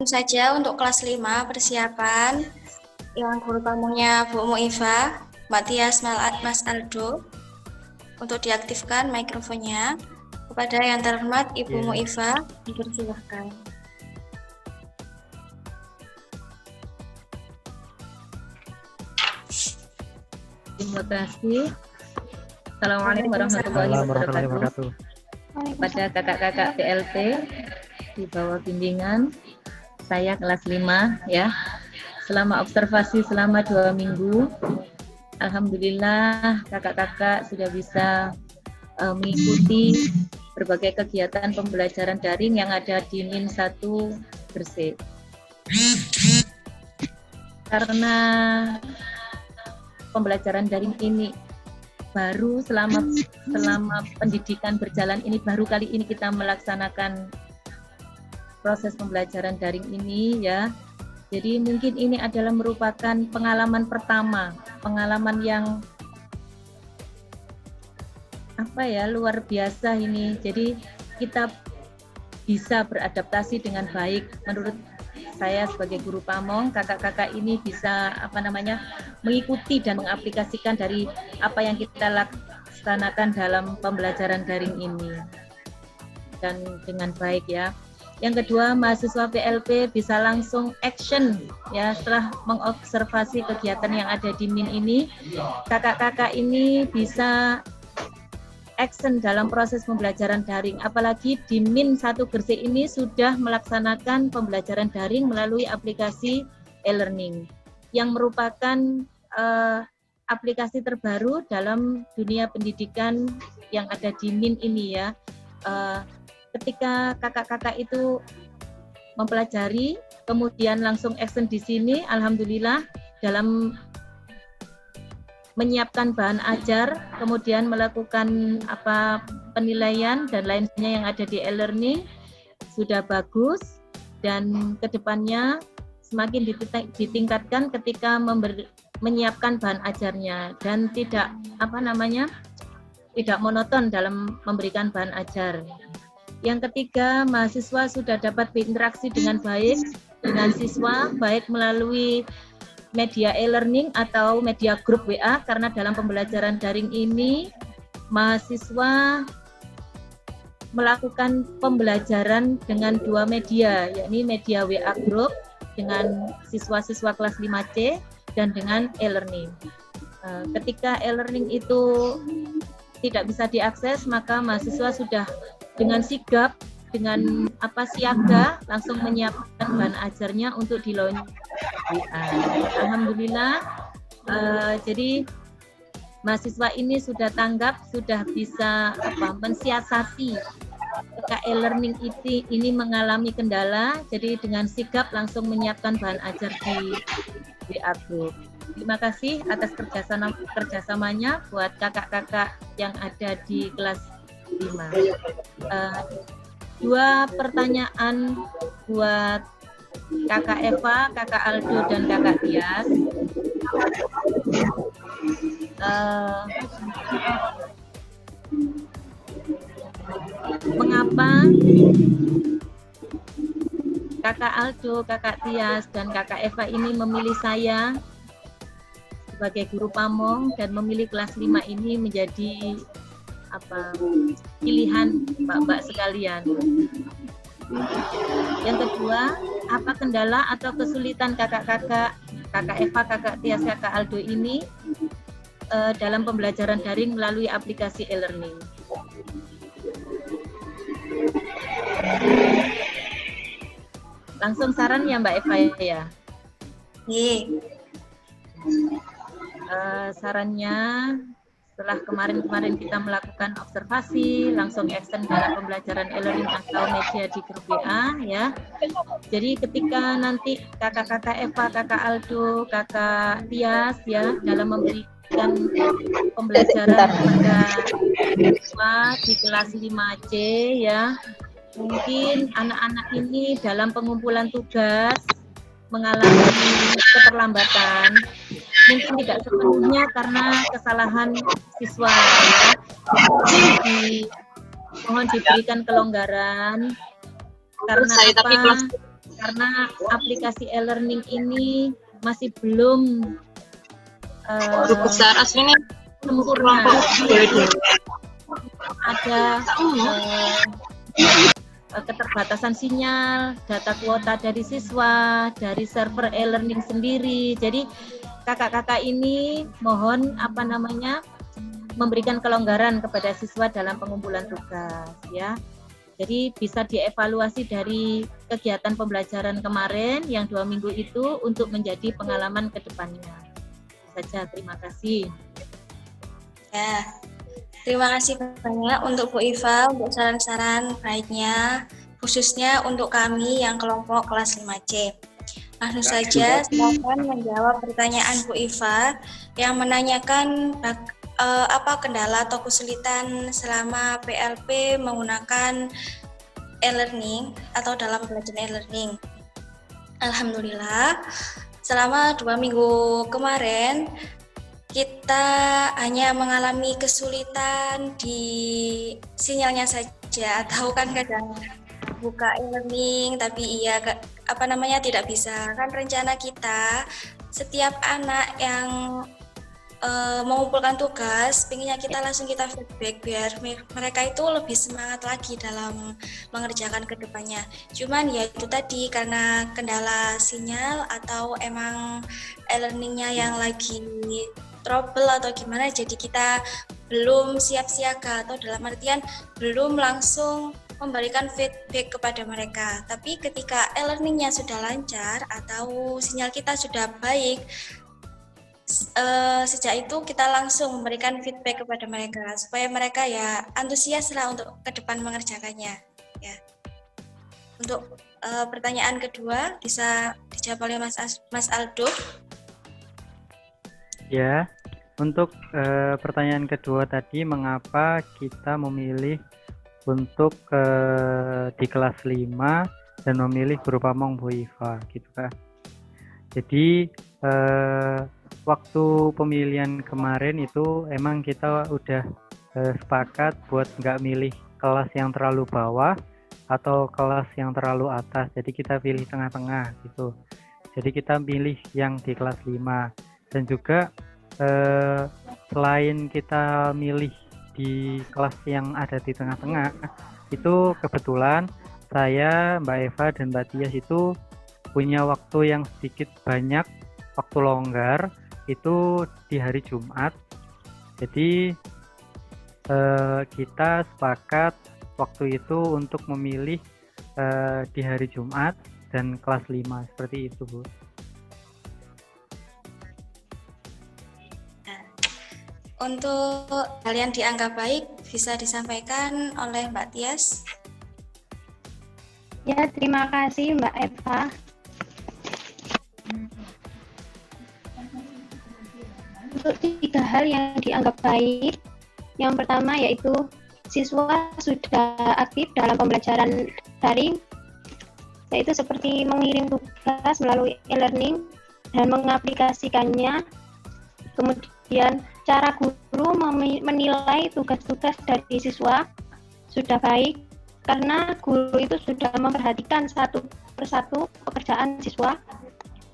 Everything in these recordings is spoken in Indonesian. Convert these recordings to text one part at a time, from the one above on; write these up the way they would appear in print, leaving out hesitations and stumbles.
saja untuk kelas 5 persiapan yang guru tamunya Bu Muifa, Mbak Tias, Mas Aldo, untuk diaktifkan mikrofonnya. Kepada yang terhormat Ibu Muifa, dipersilahkan. Terima kasih. Assalamualaikum warahmatullahi wabarakatuh. Pada kakak-kakak PLT di bawah bimbingan saya kelas 5 ya. Selama observasi selama 2 minggu, alhamdulillah kakak-kakak sudah bisa mengikuti berbagai kegiatan pembelajaran daring yang ada di Min 1 Gresik. Karena pembelajaran daring ini baru selama pendidikan berjalan ini, baru kali ini kita melaksanakan proses pembelajaran daring ini ya. Jadi mungkin ini adalah merupakan pengalaman pertama, pengalaman yang luar biasa ini. Jadi kita bisa beradaptasi dengan baik. Menurut saya sebagai guru pamong, kakak-kakak ini bisa mengikuti dan mengaplikasikan dari apa yang kita laksanakan dalam pembelajaran daring ini dan dengan baik ya. Yang kedua, mahasiswa PLP bisa langsung action ya setelah mengobservasi kegiatan yang ada di Min ini. Kakak-kakak ini bisa action dalam proses pembelajaran daring, apalagi di Min 1 Gresik ini sudah melaksanakan pembelajaran daring melalui aplikasi e-learning yang merupakan aplikasi terbaru dalam dunia pendidikan yang ada di Min ini ya. Ketika kakak-kakak itu mempelajari kemudian langsung action di sini, alhamdulillah dalam menyiapkan bahan ajar, kemudian melakukan penilaian dan lainnya yang ada di e-learning sudah bagus, dan kedepannya semakin ditingkatkan ketika menyiapkan bahan ajarnya dan tidak tidak monoton dalam memberikan bahan ajar. Yang ketiga, mahasiswa sudah dapat berinteraksi dengan baik dengan siswa, baik melalui media e-learning atau media grup WA, karena dalam pembelajaran daring ini mahasiswa melakukan pembelajaran dengan 2 media, yakni media WA grup dengan siswa-siswa kelas 5C dan dengan e-learning. Ketika e-learning itu tidak bisa diakses, maka mahasiswa sudah dengan sigap, dengan siaga langsung menyiapkan bahan ajarnya untuk di launch. Alhamdulillah, jadi mahasiswa ini sudah tanggap, sudah bisa mensiasati ketika e-learning ini mengalami kendala, jadi dengan sigap langsung menyiapkan bahan ajar di WA Group. Terima kasih atas kerjasamanya buat kakak-kakak yang ada di kelas 5. 2 pertanyaan buat Kakak Eva, Kakak Aldo, dan Kakak Tias. Mengapa Kakak Aldo, Kakak Tias, dan Kakak Eva ini memilih saya sebagai guru pamong dan memilih kelas 5 ini menjadi pilihan mbak-mbak sekalian? Yang kedua, apa kendala atau kesulitan kakak-kakak, Kakak Eva, Kakak Tias, Kakak Aldo ini dalam pembelajaran daring melalui aplikasi e-learning? Langsung saran ya Mbak Eva ya? Sarannya, setelah kemarin kita melakukan observasi, langsung action dalam pembelajaran e-learning atau media di grup WA ya. Jadi ketika nanti kakak-kakak Eva, Kakak Aldo, Kakak Tias ya dalam memberikan pembelajaran kepada siswa di kelas 5C ya, mungkin anak-anak ini dalam pengumpulan tugas mengalami keterlambatan, mungkin tidak sepenuhnya karena kesalahan siswa ya. Mohon diberikan kelonggaran karena karena aplikasi e-learning ini masih belum besar aslinya sempurna. Ada keterbatasan sinyal, data kuota dari siswa, dari server e-learning sendiri. Jadi kakak-kakak ini mohon memberikan kelonggaran kepada siswa dalam pengumpulan tugas ya. Jadi bisa dievaluasi dari kegiatan pembelajaran kemarin yang 2 minggu itu untuk menjadi pengalaman ke depannya. Saja, terima kasih. Ya, terima kasih banyak untuk Bu Iva untuk saran-saran baiknya, khususnya untuk kami yang kelompok kelas 5C. Langsung saja silakan menjawab pertanyaan Bu Iva yang menanyakan apa kendala atau kesulitan selama PLP menggunakan e-learning atau dalam pembelajaran e-learning. Alhamdulillah, selama 2 minggu kemarin kita hanya mengalami kesulitan di sinyalnya saja, atau kan kadang buka e-learning tapi tidak bisa. Kan rencana kita setiap anak yang mengumpulkan tugas, pengennya kita langsung kita feedback biar mereka itu lebih semangat lagi dalam mengerjakan ke depannya. Cuman ya itu tadi, karena kendala sinyal atau emang e-learningnya yang lagi trouble atau gimana, jadi kita belum siap siaga atau dalam artian belum langsung memberikan feedback kepada mereka. Tapi ketika e-learningnya sudah lancar atau sinyal kita sudah baik, sejak itu kita langsung memberikan feedback kepada mereka supaya mereka ya antusias lah untuk ke depan mengerjakannya ya. Untuk pertanyaan kedua bisa dijawab oleh Mas Aldo. Ya, untuk pertanyaan kedua tadi, mengapa kita memilih untuk di kelas 5 dan memilih guru pamong Bu Iva gitu kan. Jadi waktu pemilihan kemarin itu emang kita udah sepakat buat nggak milih kelas yang terlalu bawah atau kelas yang terlalu atas, jadi kita pilih tengah-tengah gitu. Jadi kita pilih yang di kelas 5 dan juga selain kita milih di kelas yang ada di tengah-tengah, itu kebetulan saya, Mbak Eva dan Mbak Tias itu punya waktu yang sedikit banyak, waktu longgar itu di hari Jumat. Jadi kita sepakat waktu itu untuk memilih di hari Jumat dan kelas 5 seperti itu, Bu. Untuk kalian dianggap baik bisa disampaikan oleh Mbak Tias. Ya, terima kasih Mbak Eva. Untuk 3 hal yang dianggap baik, yang pertama yaitu siswa sudah aktif dalam pembelajaran daring, yaitu seperti mengirim tugas melalui e-learning dan mengaplikasikannya. Kemudian cara guru menilai tugas-tugas dari siswa sudah baik, karena guru itu sudah memperhatikan satu persatu pekerjaan siswa.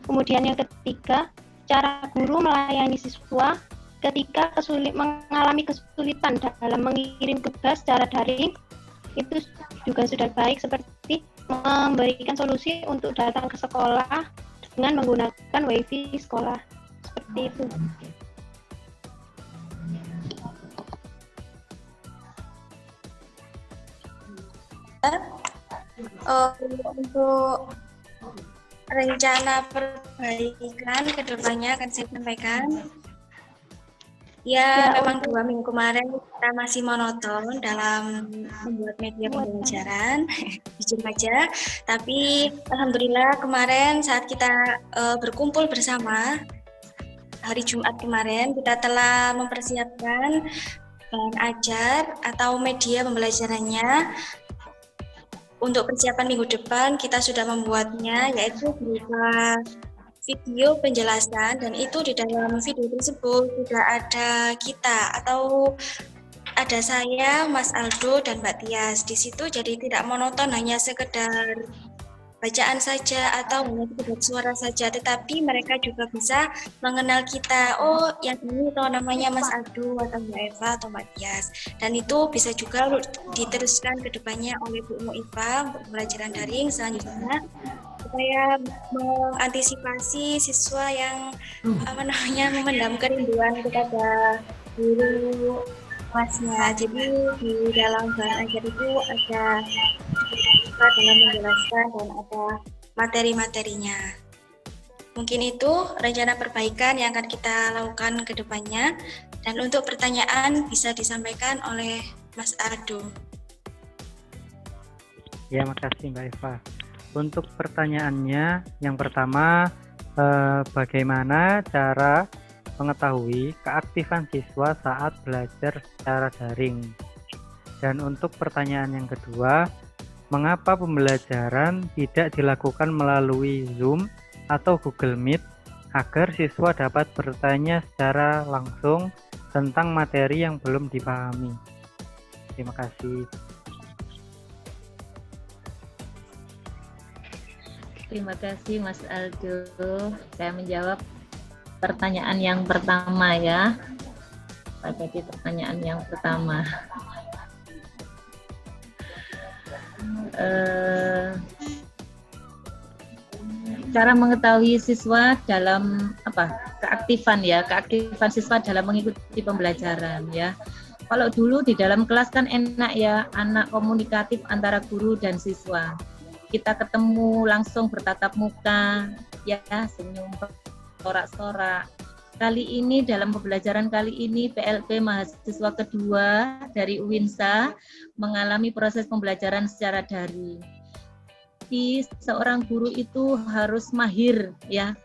Kemudian yang ketiga, cara guru melayani siswa ketika mengalami kesulitan dalam mengirim tugas secara daring, itu juga sudah baik, seperti memberikan solusi untuk datang ke sekolah dengan menggunakan WiFi sekolah. Seperti itu. Untuk rencana perbaikan ke depannya akan saya sampaikan. Ya, memang 2 minggu kemarin kita masih monoton dalam membuat media pembelajaran, jujur aja. Tapi alhamdulillah kemarin saat kita berkumpul bersama hari Jumat kemarin, kita telah mempersiapkan bahan ajar atau media pembelajarannya. Untuk persiapan minggu depan kita sudah membuatnya, yaitu berupa video penjelasan, dan itu di dalam video tersebut sudah ada kita atau ada saya, Mas Aldo dan Mbak Tias di situ. Jadi tidak monoton hanya sekedar bacaan saja atau hanya sekedar suara saja, tetapi mereka juga bisa mengenal kita. Oh, yang ini tuh namanya Mas Aldo atau Mbak Eva atau Mbak Tias. Dan itu bisa juga diteruskan ke depannya oleh Bu Muifa untuk pembelajaran daring selanjutnya, supaya mengantisipasi siswa yang memendam kerinduan kepada guru kelasnya. Jadi di dalam bahan ajar itu ada dalam menjelaskan dan ada materi-materinya. Mungkin itu rencana perbaikan yang akan kita lakukan ke depannya. Dan untuk pertanyaan bisa disampaikan oleh Mas Aldo. Ya, makasih Mbak Eva. Untuk pertanyaannya, yang pertama, bagaimana cara mengetahui keaktifan siswa saat belajar secara daring? Dan untuk pertanyaan yang kedua, mengapa pembelajaran tidak dilakukan melalui Zoom atau Google Meet agar siswa dapat bertanya secara langsung tentang materi yang belum dipahami? Terima kasih. Terima kasih Mas Aldo. Saya menjawab pertanyaan yang pertama ya. Jadi pertanyaan yang pertama. Cara mengetahui siswa dalam keaktifan siswa dalam mengikuti pembelajaran ya. Kalau dulu di dalam kelas kan enak ya, anak komunikatif antara guru dan siswa. Kita ketemu langsung bertatap muka ya, senyum sorak-sorak. Kali ini dalam pembelajaran kali ini PLP mahasiswa kedua dari UINSA mengalami proses pembelajaran secara daring. Seorang guru itu harus mahir ya,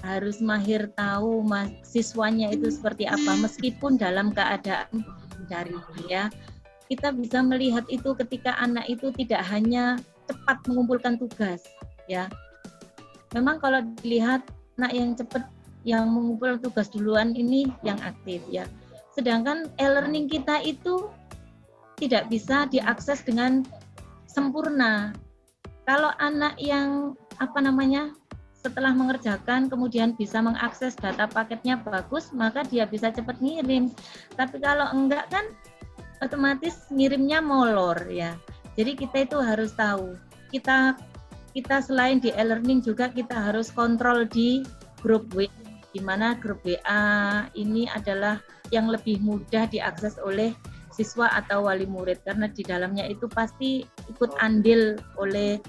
harus mahir tahu siswanya itu seperti apa meskipun dalam keadaan daring ya. Kita bisa melihat itu ketika anak itu tidak hanya cepat mengumpulkan tugas ya. Memang kalau dilihat anak yang cepat yang mengumpulkan tugas duluan ini yang aktif ya. Sedangkan e-learning kita itu tidak bisa diakses dengan sempurna. Kalau anak yang setelah mengerjakan kemudian bisa mengakses data paketnya bagus, maka dia bisa cepat ngirim. Tapi kalau enggak kan otomatis ngirimnya molor ya. Jadi kita itu harus tahu. Kita selain di e-learning juga kita harus kontrol di grup WA, di mana grup WA ini adalah yang lebih mudah diakses oleh siswa atau wali murid karena di dalamnya itu pasti ikut andil oleh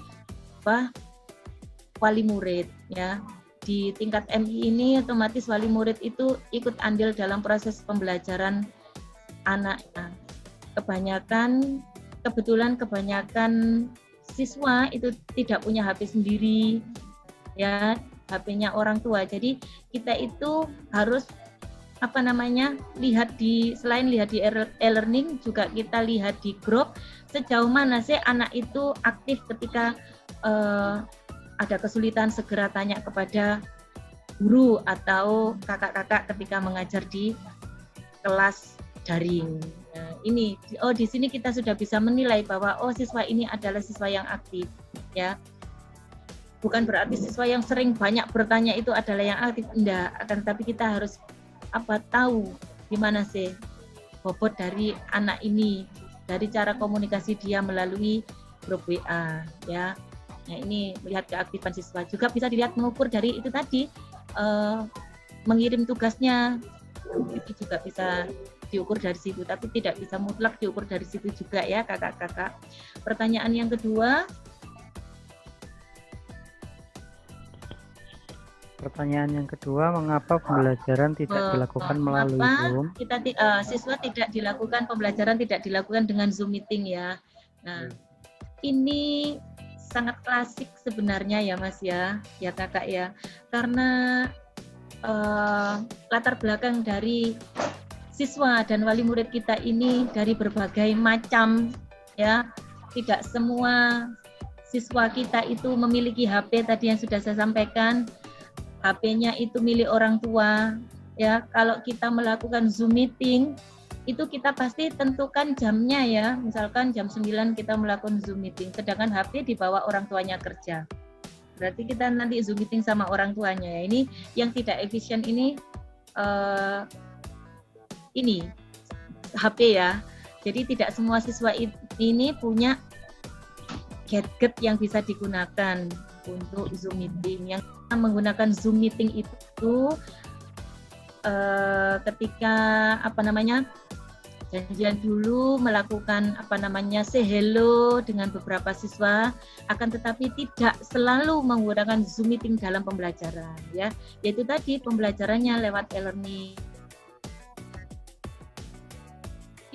wali murid ya. Di tingkat MI ini otomatis wali murid itu ikut andil dalam proses pembelajaran anaknya. Kebetulan siswa itu tidak punya HP sendiri ya, HP-nya orang tua. Jadi kita itu harus selain lihat di e-learning juga kita lihat di grup sejauh mana sih anak itu aktif ketika ada kesulitan segera tanya kepada guru atau kakak-kakak ketika mengajar di kelas daring. Nah, di sini kita sudah bisa menilai bahwa siswa ini adalah siswa yang aktif ya. Bukan berarti siswa yang sering banyak bertanya itu adalah yang aktif, enggak. Akan tetapi kita harus tahu gimana sih bobot dari anak ini dari cara komunikasi dia melalui grup WA ya. Nah, ini melihat keaktifan siswa. Juga bisa dilihat mengukur dari itu tadi mengirim tugasnya itu juga bisa diukur dari situ, tapi tidak bisa mutlak diukur dari situ juga ya kakak-kakak. Pertanyaan yang kedua. Mengapa pembelajaran tidak dilakukan melalui Zoom? Siswa pembelajaran tidak dilakukan dengan Zoom meeting ya. Nah, ini sangat klasik sebenarnya ya Mas ya kakak ya. Karena latar belakang dari siswa dan wali murid kita ini dari berbagai macam ya. Tidak semua siswa kita itu memiliki HP tadi yang sudah saya sampaikan. HP-nya itu milik orang tua ya. Kalau kita melakukan Zoom meeting itu kita pasti tentukan jamnya ya. Misalkan jam 9 kita melakukan Zoom meeting, sedangkan HP dibawa orang tuanya kerja. Berarti kita nanti Zoom meeting sama orang tuanya ya. Ini yang tidak efisien ini HP ya. Jadi tidak semua siswa ini punya gadget yang bisa digunakan untuk Zoom meeting. Yang menggunakan Zoom meeting itu ketika janjian dulu melakukan say hello dengan beberapa siswa, akan tetapi tidak selalu menggunakan Zoom meeting dalam pembelajaran ya. Yaitu tadi pembelajarannya lewat e-learning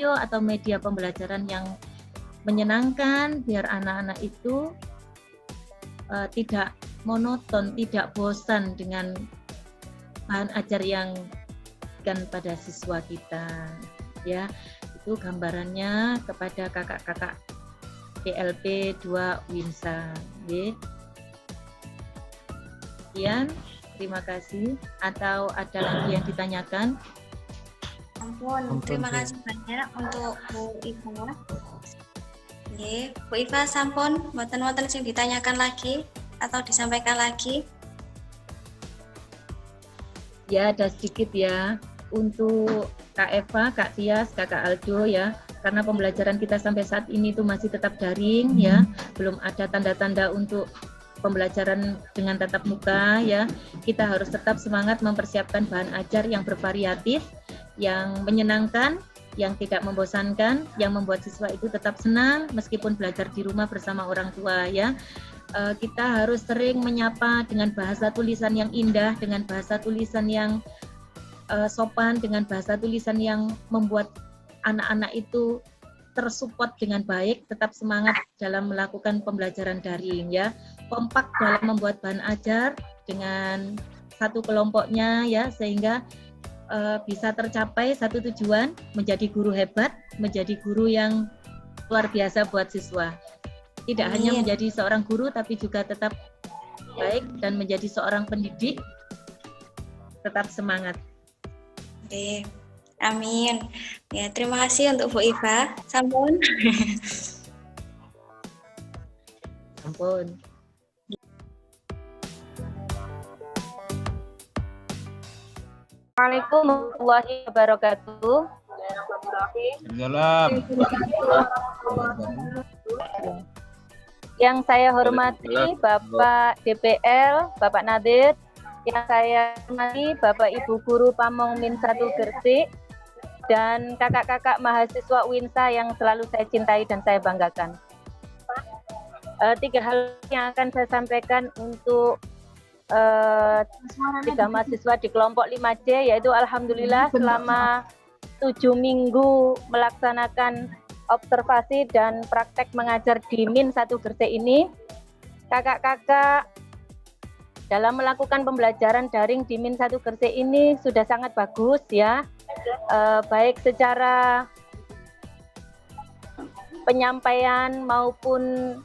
atau media pembelajaran yang menyenangkan biar anak-anak itu tidak monoton, tidak bosan dengan bahan ajar yang kan pada siswa kita ya. Itu gambarannya kepada kakak-kakak PLP 2 Winsa. Sekian, terima kasih. Atau ada lagi yang ditanyakan? Ampun, terima kasih banyak untuk Bu Iva. Bu Iva sampun, mboten-mboten sing ditanyakan lagi atau disampaikan lagi? Ya, ada sedikit ya. Untuk Kak Eva, Kak Tias, Kakak Aldo ya, karena pembelajaran kita sampai saat ini itu masih tetap daring ya, belum ada tanda-tanda untuk pembelajaran dengan tatap muka ya. Kita harus tetap semangat mempersiapkan bahan ajar yang bervariatif, yang menyenangkan, yang tidak membosankan, yang membuat siswa itu tetap senang meskipun belajar di rumah bersama orang tua ya. Kita harus sering menyapa dengan bahasa tulisan yang indah, dengan bahasa tulisan yang sopan, dengan bahasa tulisan yang membuat anak-anak itu tersupport dengan baik, tetap semangat dalam melakukan pembelajaran daring ya. Kompak dalam membuat bahan ajar dengan satu kelompoknya ya, sehingga bisa tercapai satu tujuan, menjadi guru hebat, menjadi guru yang luar biasa buat siswa. Tidak hanya menjadi seorang guru, tapi juga tetap baik dan menjadi seorang pendidik, tetap semangat. Oke, amin. Ya, terima kasih untuk Bu Iva. Sampun. Ampun. Assalamualaikum warahmatullahi wabarakatuh. Salam. Yang saya hormati Bapak DPL, Bapak Nadir, yang saya hormati Bapak Ibu Guru Pamong Min 1 Gresik, dan kakak-kakak mahasiswa Winsa yang selalu saya cintai dan saya banggakan. 3 hal yang akan saya sampaikan untuk 3 mahasiswa di kelompok 5C, yaitu alhamdulillah selama 7 minggu melaksanakan observasi dan praktek mengajar di Min 1 Gresik ini, kakak-kakak dalam melakukan pembelajaran daring di Min 1 Gresik ini sudah sangat bagus ya, baik secara penyampaian maupun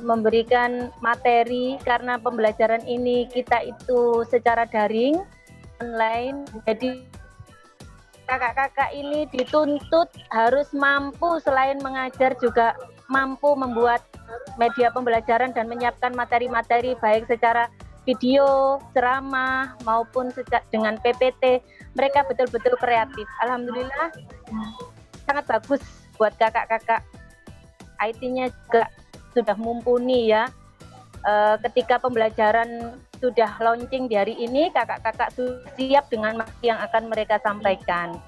memberikan materi, karena pembelajaran ini kita itu secara daring, online. Jadi kakak-kakak ini dituntut harus mampu selain mengajar juga mampu membuat media pembelajaran dan menyiapkan materi-materi baik secara video, ceramah maupun dengan PPT. Mereka betul-betul kreatif. Alhamdulillah sangat bagus buat kakak-kakak. IT-nya juga sudah mumpuni ya. Ketika pembelajaran sudah launching di hari ini, kakak-kakak sudah siap dengan materi yang akan mereka sampaikan.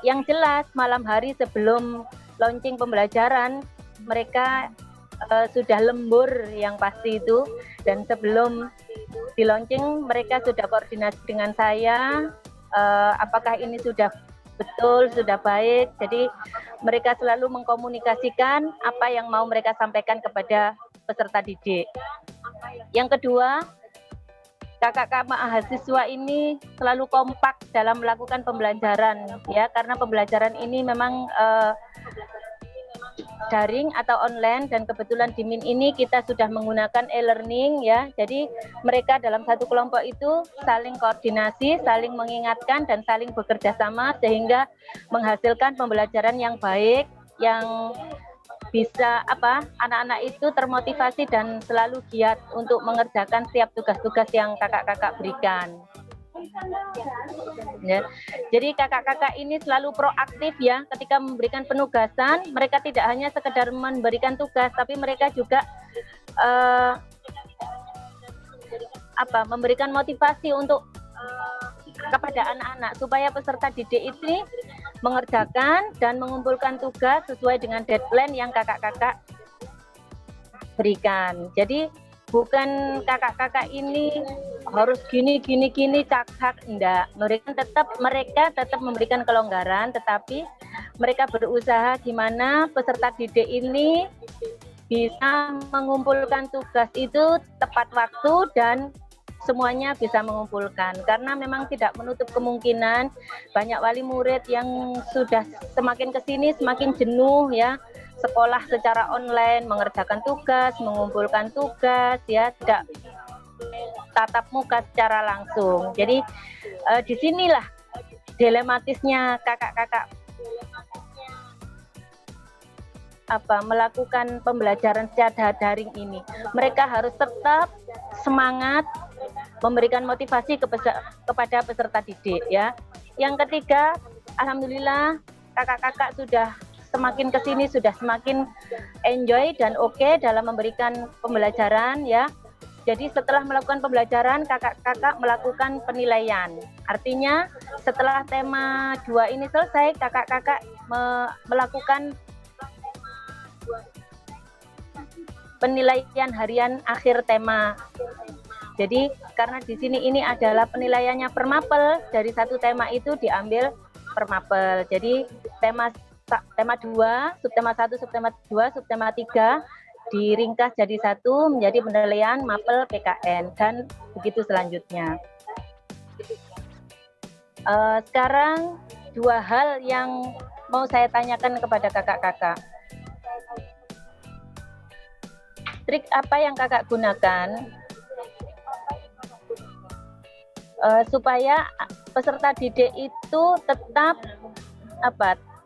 Yang jelas malam hari sebelum launching pembelajaran mereka sudah lembur yang pasti itu, dan sebelum di launching mereka sudah koordinasi dengan saya, apakah ini sudah betul, sudah baik. Jadi mereka selalu mengkomunikasikan apa yang mau mereka sampaikan kepada peserta didik. Yang kedua, kakak-kakak mahasiswa ini selalu kompak dalam melakukan pembelajaran ya, karena pembelajaran ini memang daring atau online, dan kebetulan di MIN ini kita sudah menggunakan e-learning ya. Jadi mereka dalam satu kelompok itu saling koordinasi, saling mengingatkan dan saling bekerja sama sehingga menghasilkan pembelajaran yang baik, yang bisa anak-anak itu termotivasi dan selalu giat untuk mengerjakan setiap tugas-tugas yang kakak-kakak berikan. Ya. Jadi kakak-kakak ini selalu proaktif ya ketika memberikan penugasan. Mereka tidak hanya sekedar memberikan tugas, tapi mereka juga memberikan motivasi untuk kepada anak-anak supaya peserta didik ini mengerjakan dan mengumpulkan tugas sesuai dengan deadline yang kakak-kakak berikan. Jadi bukan kakak-kakak ini harus gini cak-cak, enggak. Mereka tetap memberikan kelonggaran, tetapi mereka berusaha gimana peserta didik ini bisa mengumpulkan tugas itu tepat waktu dan semuanya bisa mengumpulkan, karena memang tidak menutup kemungkinan banyak wali murid yang sudah semakin kesini semakin jenuh ya, sekolah secara online, mengerjakan tugas, mengumpulkan tugas ya, tidak tatap muka secara langsung. Jadi disinilah dilematisnya kakak-kakak melakukan pembelajaran secara daring ini. Mereka harus tetap semangat memberikan motivasi kepada peserta didik ya. Yang ketiga, alhamdulillah kakak-kakak sudah semakin kesini sudah semakin enjoy dan oke dalam memberikan pembelajaran ya. Jadi setelah melakukan pembelajaran, kakak-kakak melakukan penilaian. Artinya setelah tema 2 ini selesai, kakak-kakak melakukan penilaian harian akhir tema. Jadi karena di sini ini adalah penilaiannya per mapel, dari satu tema itu diambil per mapel. Jadi tema 2, subtema 1, subtema 2, subtema 3 diringkas jadi satu menjadi penilaian mapel PKN dan begitu selanjutnya. Sekarang 2 hal yang mau saya tanyakan kepada kakak-kakak. Trik apa yang kakak gunakan supaya peserta didik itu tetap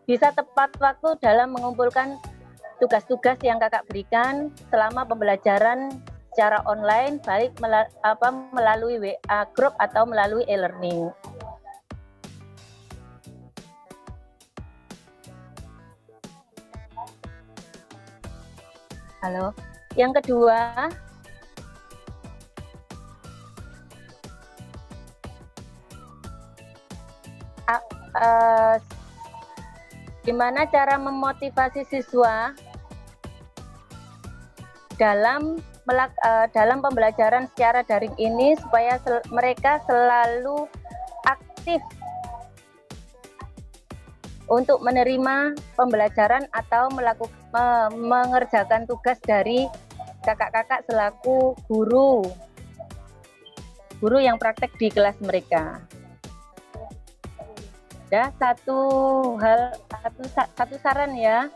bisa tepat waktu dalam mengumpulkan tugas-tugas yang kakak berikan selama pembelajaran secara online, baik melalui WA group atau melalui e-learning. Halo. Yang kedua, gimana cara memotivasi siswa dalam pembelajaran secara daring ini supaya mereka selalu aktif untuk menerima pembelajaran atau mengerjakan tugas dari kakak-kakak selaku guru yang praktek di kelas mereka. Ya, satu saran ya.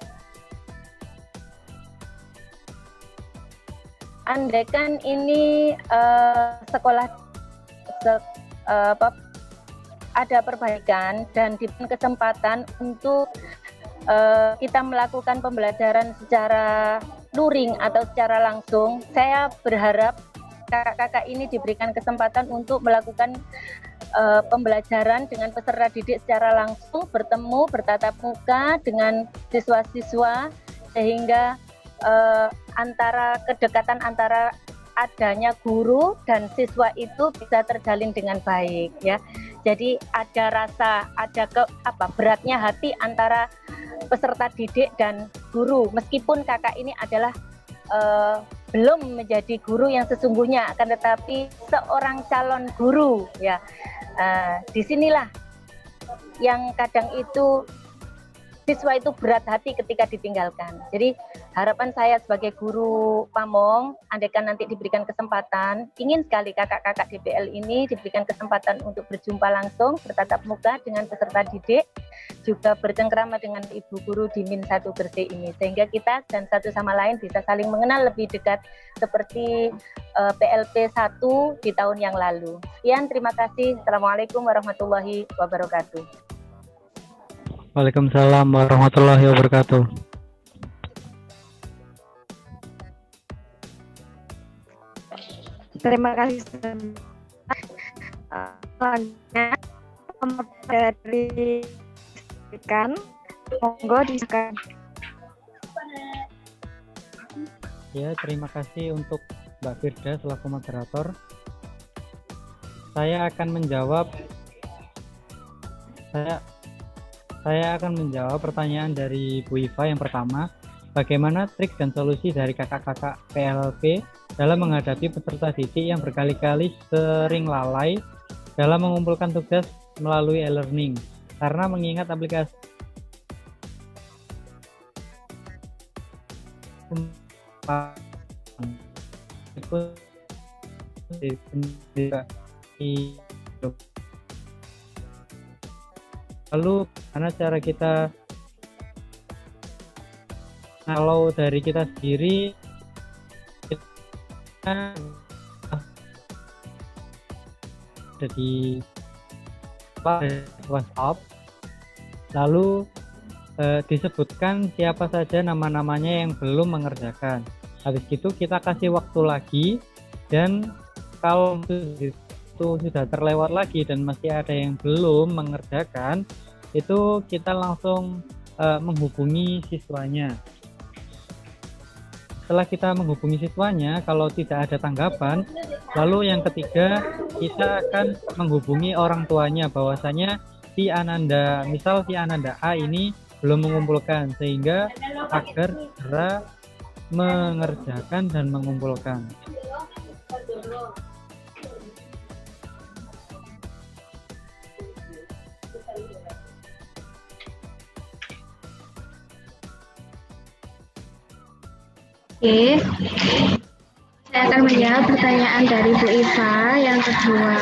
Andaikan ini sekolah ada perbaikan dan diberi kesempatan untuk kita melakukan pembelajaran secara luring atau secara langsung, saya berharap kakak-kakak ini diberikan kesempatan untuk melakukan pembelajaran dengan peserta didik secara langsung, bertemu, bertatap muka dengan siswa-siswa, sehingga kedekatan antara adanya guru dan siswa itu bisa terjalin dengan baik ya. Jadi ada beratnya hati antara peserta didik dan guru, meskipun kakak ini adalah belum menjadi guru yang sesungguhnya, akan tetapi seorang calon guru ya. Disinilah yang kadang itu siswa itu berat hati ketika ditinggalkan. Jadi harapan saya sebagai guru Pamong, andaikan nanti diberikan kesempatan, ingin sekali kakak-kakak DPL ini diberikan kesempatan untuk berjumpa langsung, bertatap muka dengan peserta didik, juga bercengkrama dengan ibu guru di Min 1 Gresik ini, sehingga kita dan satu sama lain bisa saling mengenal lebih dekat seperti PLP 1 di tahun yang lalu. Sekian, terima kasih. Assalamualaikum warahmatullahi wabarakatuh. Waalaikumsalam warahmatullahi wabarakatuh. Terima kasih. Selanjutnya dari monggo disilakan. Ya, terima kasih untuk Mbak Firda selaku moderator. Saya akan menjawab pertanyaan dari Bu Iva yang pertama. Bagaimana trik dan solusi dari kakak-kakak PLP dalam menghadapi peserta didik yang berkali-kali sering lalai dalam mengumpulkan tugas melalui e-learning? Karena mengingat aplikasi lalu karena cara kita, kalau dari kita sendiri kita jadi WhatsApp, lalu disebutkan siapa saja nama-namanya yang belum mengerjakan. Habis itu kita kasih waktu lagi, dan kalau itu sudah terlewat lagi dan masih ada yang belum mengerjakan, itu kita langsung menghubungi siswanya. Setelah kita menghubungi siswanya, kalau tidak ada tanggapan, lalu yang ketiga kita akan menghubungi orang tuanya bahwasanya si Ananda, misal si Ananda A ini belum mengumpulkan, sehingga agar segera mengerjakan dan mengumpulkan. Oke, saya akan menjawab pertanyaan dari Bu Iva yang kedua.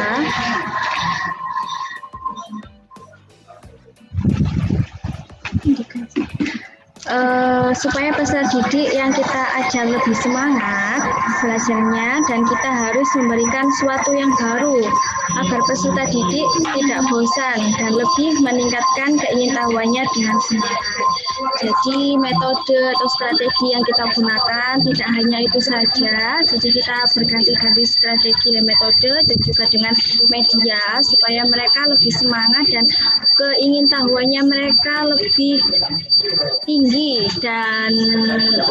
Supaya peserta didik yang kita ajak lebih semangat belajarnya, dan kita harus memberikan sesuatu yang baru agar peserta didik tidak bosan dan lebih meningkatkan keingintahuannya dengan semangat. Jadi metode atau strategi yang kita gunakan tidak hanya itu saja, jadi kita berganti-ganti strategi dan metode dan juga dengan media supaya mereka lebih semangat dan keingintahuannya mereka lebih tinggi, dan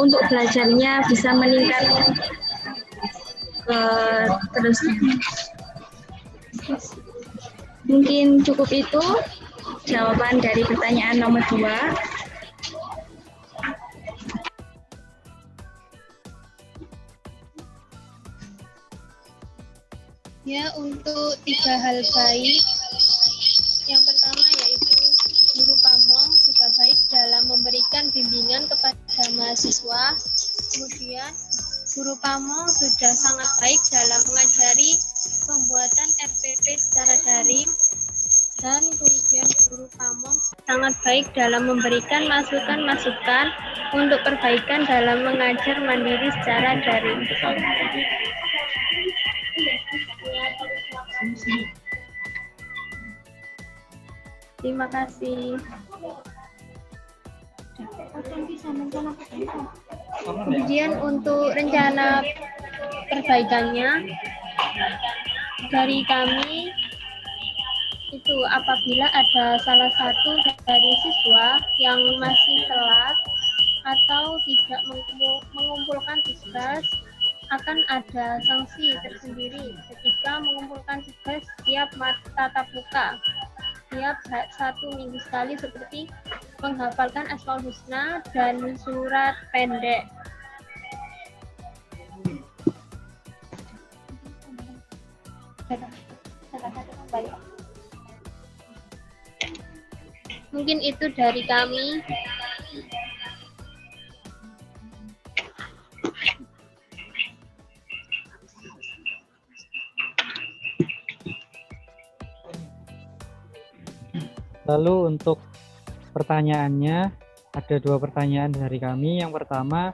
untuk belajarnya bisa meningkat terus. Mungkin cukup itu jawaban dari pertanyaan nomor 2. Ya, untuk 3 hal baik. Yang pertama yaitu guru pamong sudah baik dalam memberikan bimbingan kepada mahasiswa. Kemudian guru pamong sudah sangat baik dalam mengajari pembuatan RPP secara daring. Dan kemudian guru pamong sangat baik dalam memberikan masukan-masukan untuk perbaikan dalam mengajar mandiri secara daring. Terima kasih. Kemudian untuk rencana perbaikannya dari kami itu, apabila ada salah satu dari siswa yang masih telat atau tidak mengumpulkan tugas, akan ada sanksi tersendiri ketika mengumpulkan tugas setiap tatap muka, setiap 1 minggu sekali, seperti menghafalkan Asmaul Husna dan surat pendek. Mungkin itu dari kami. Lalu untuk Pertanyaannya ada 2 pertanyaan dari kami. Yang pertama,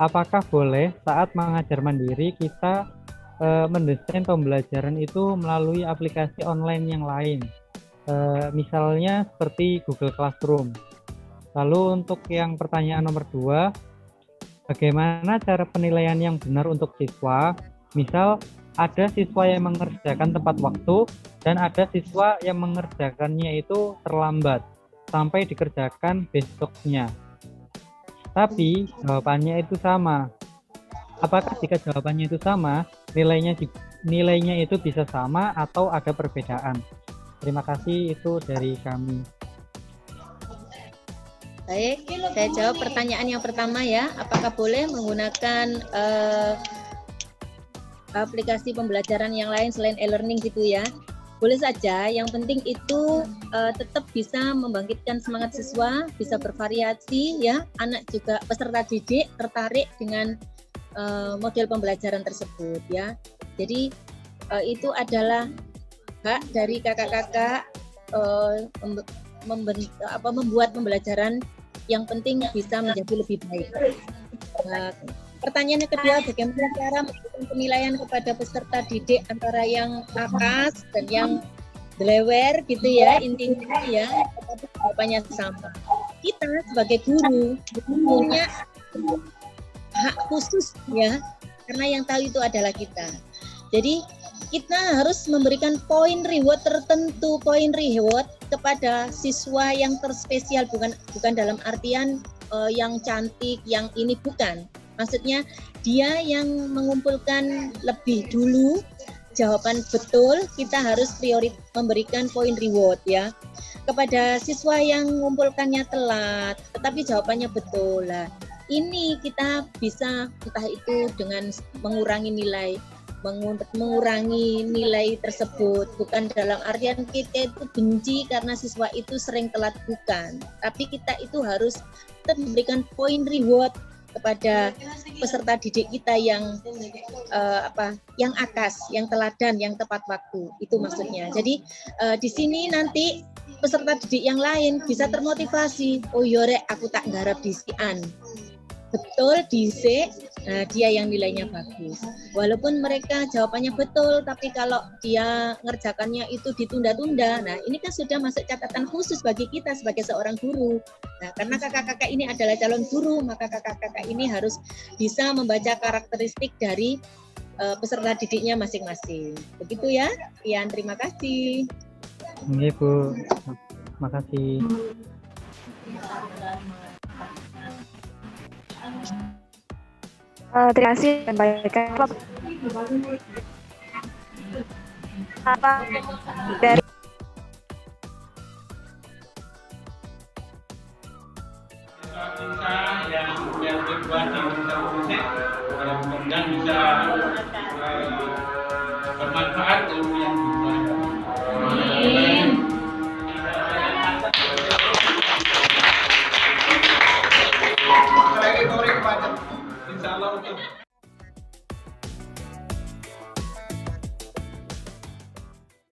apakah boleh saat mengajar mandiri kita mendesain pembelajaran itu melalui aplikasi online yang lain? Misalnya seperti Google Classroom. Lalu untuk yang pertanyaan nomor 2, bagaimana cara penilaian yang benar untuk siswa? Misal ada siswa yang mengerjakan tepat waktu dan ada siswa yang mengerjakannya itu terlambat sampai dikerjakan besoknya. Tapi jawabannya itu sama. Apakah jika jawabannya itu sama, nilainya itu bisa sama atau ada perbedaan? Terima kasih, itu dari kami. Baik, saya jawab pertanyaan yang pertama ya. Apakah boleh menggunakan aplikasi pembelajaran yang lain selain e-learning gitu ya? Boleh saja, yang penting itu tetap bisa membangkitkan semangat siswa, bisa bervariasi ya. Anak juga peserta didik tertarik dengan model pembelajaran tersebut ya. Jadi itu adalah hak dari kakak-kakak membuat pembelajaran yang penting bisa menjadi lebih baik. Pertanyaan yang kedua, bagaimana cara melakukan penilaian kepada peserta didik antara yang akas dan yang belewer gitu ya, intinya ya, tetapi jawabannya sama. Kita sebagai guru punya hak khusus ya, karena yang tahu itu adalah kita. Jadi kita harus memberikan poin reward tertentu, poin reward kepada siswa yang terspesial, bukan dalam artian yang cantik, yang ini bukan. Maksudnya dia yang mengumpulkan lebih dulu jawaban betul, kita harus memberikan poin reward ya. Kepada siswa yang mengumpulkannya telat, tetapi jawabannya betul lah. Ini kita bisa entah itu dengan mengurangi nilai tersebut, bukan dalam artian kita itu benci karena siswa itu sering telat, bukan, tapi kita itu harus tetap memberikan poin reward kepada peserta didik kita yang yang akas, yang teladan, yang tepat waktu, itu maksudnya. Jadi di sini nanti peserta didik yang lain bisa termotivasi, oh yore aku tak nggarap disian. Betul dhisik, nah dia yang nilainya bagus. Walaupun mereka jawabannya betul, tapi kalau dia ngerjakannya itu ditunda-tunda, nah ini kan sudah masuk catatan khusus bagi kita sebagai seorang guru. Nah, karena kakak-kakak ini adalah calon guru, maka kakak-kakak ini harus bisa membaca karakteristik dari peserta didiknya masing-masing. Begitu ya. Sekian, terima kasih. Oke, Bu. Makasih. Terima kasih dan baik. Apa dari